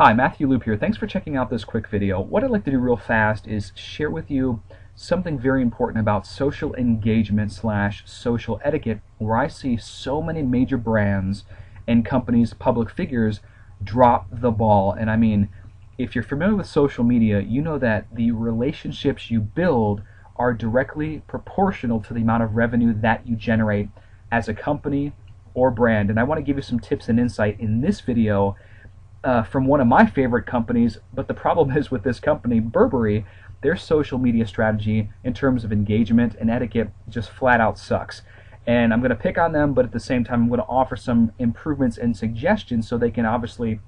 Hi, Matthew Loop here. Thanks for checking out this quick video. What I'd like to do real fast is share with you something very important about social engagement / social etiquette, where I see so many major brands and companies, public figures, drop the ball. And I mean, if you're familiar with social media, you know that the relationships you build are directly proportional to the amount of revenue that you generate as a company or brand. And I want to give you some tips and insight in this video from one of my favorite companies, but the problem is with this company, Burberry, their social media strategy in terms of engagement and etiquette just flat out sucks. And I'm going to pick on them, but at the same time I'm going to offer some improvements and suggestions so they can obviously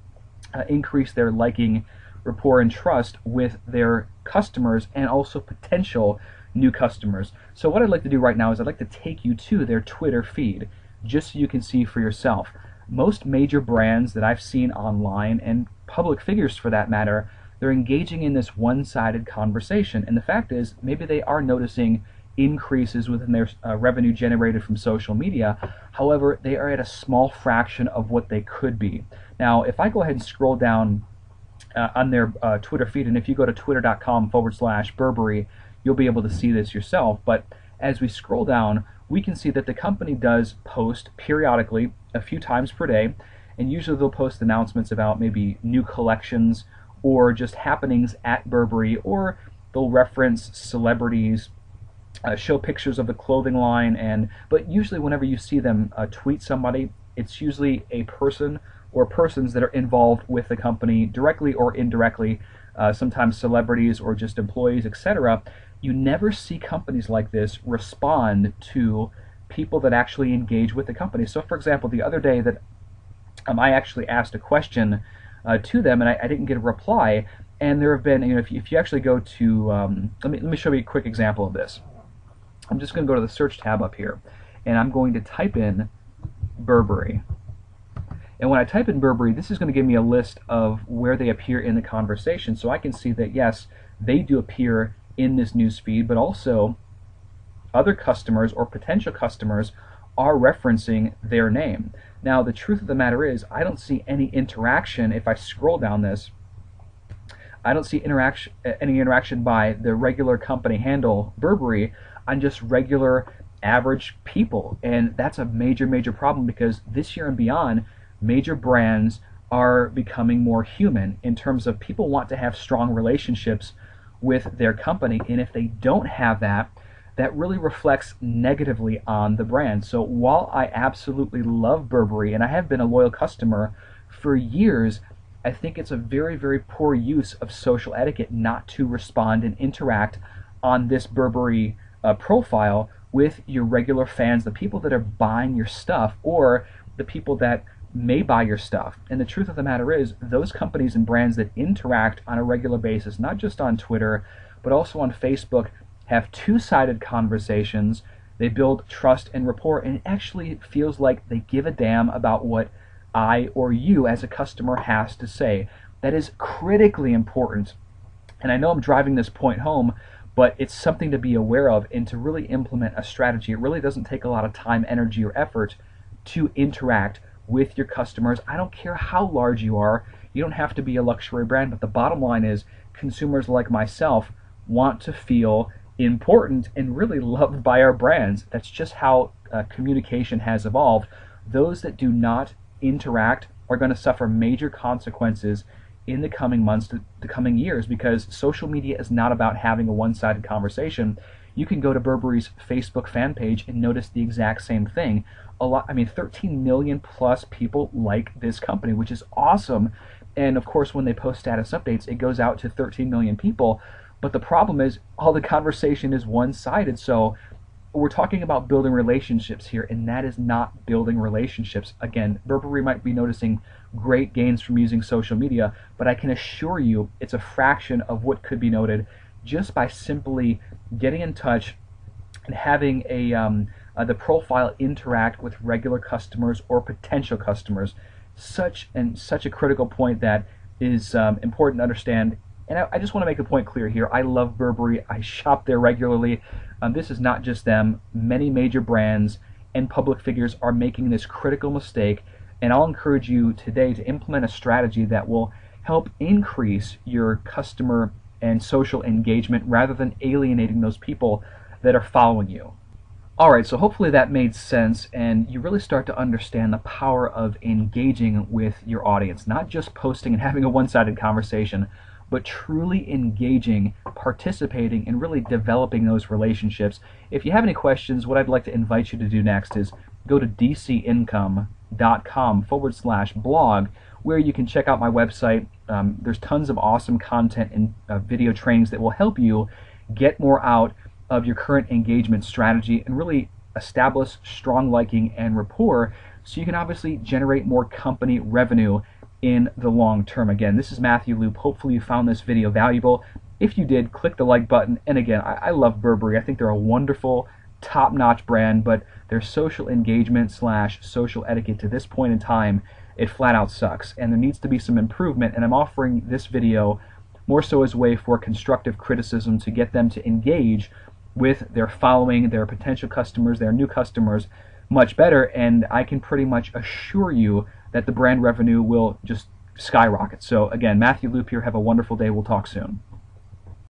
increase their liking, rapport, and trust with their customers and also potential new customers. So what I'd like to do right now is I'd like to take you to their Twitter feed just so you can see for yourself. Most major brands that I've seen online, and public figures for that matter, they're engaging in this one-sided conversation. And the fact is, maybe they are noticing increases within their revenue generated from social media. However, they are at a small fraction of what they could be. Now, if I go ahead and scroll down on their Twitter feed, and if you go to twitter.com/Burberry, you'll be able to see this yourself. But as we scroll down, we can see that the company does post periodically, a few times per day, and usually they'll post announcements about maybe new collections or just happenings at Burberry, or they'll reference celebrities, show pictures of the clothing line, but usually whenever you see them tweet somebody, it's usually a person or persons that are involved with the company directly or indirectly, sometimes celebrities or just employees, etc. You never see companies like this respond to people that actually engage with the company. So for example, the other day that I actually asked a question to them and I didn't get a reply, and there have been, if you actually go to, let me show you a quick example of this. I'm just going to go to the search tab up here, and I'm going to type in Burberry. And when I type in Burberry, this is going to give me a list of where they appear in the conversation, so I can see that yes, they do appear in this news feed, but also other customers or potential customers are referencing their name. Now, the truth of the matter is, I don't see any interaction. If I scroll down this, I don't see any interaction by the regular company handle Burberry on just regular average people. And that's a major problem, because this year and beyond, major brands are becoming more human in terms of people want to have strong relationships with their company, and if they don't have that, that really reflects negatively on the brand. So while I absolutely love Burberry, and I have been a loyal customer for years, I think it's a very poor use of social etiquette not to respond and interact on this Burberry profile with your regular fans, the people that are buying your stuff, or the people that may buy your stuff. And the truth of the matter is, those companies and brands that interact on a regular basis, not just on Twitter, but also on Facebook, have two-sided conversations. They build trust and rapport, and it actually feels like they give a damn about what I or you as a customer has to say. That is critically important. And I know I'm driving this point home, but it's something to be aware of and to really implement a strategy. It really doesn't take a lot of time, energy, or effort to interact with your customers. I don't care how large you are. You don't have to be a luxury brand, but the bottom line is, consumers like myself want to feel important and really loved by our brands. That's just how communication has evolved. Those that do not interact are going to suffer major consequences in the coming months, the coming years, because social media is not about having a one-sided conversation. You can go to Burberry's Facebook fan page and notice the exact same thing. 13 million plus people like this company, which is awesome. And of course, when they post status updates, it goes out to 13 million people. But the problem is, all the conversation is one-sided. So we're talking about building relationships here, and that is not building relationships. Again, Burberry might be noticing great gains from using social media, but I can assure you it's a fraction of what could be noted just by simply getting in touch and having the profile interact with regular customers or potential customers. Such a critical point that is important to understand. And I just want to make a point clear here. I love Burberry. I shop there regularly. This is not just them. Many major brands and public figures are making this critical mistake, and I'll encourage you today to implement a strategy that will help increase your customer and social engagement rather than alienating those people that are following you. Alright, so hopefully that made sense and you really start to understand the power of engaging with your audience, not just posting and having a one-sided conversation, but truly engaging, participating, and really developing those relationships. If you have any questions, what I'd like to invite you to do next is go to dcincome.com/blog, where you can check out my website. There's tons of awesome content and video trainings that will help you get more out of your current engagement strategy and really establish strong liking and rapport so you can obviously generate more company revenue in the long term. Again, this is Matthew Loop. Hopefully you found this video valuable. If you did, click the like button. And again, I love Burberry. I think they're a wonderful, top-notch brand, but their social engagement / social etiquette to this point in time, it flat out sucks. And there needs to be some improvement, and I'm offering this video more so as a way for constructive criticism to get them to engage with their following, their potential customers, their new customers much better, and I can pretty much assure you that the brand revenue will just skyrocket. So again, Matthew Loop here. Have a wonderful day. We'll talk soon.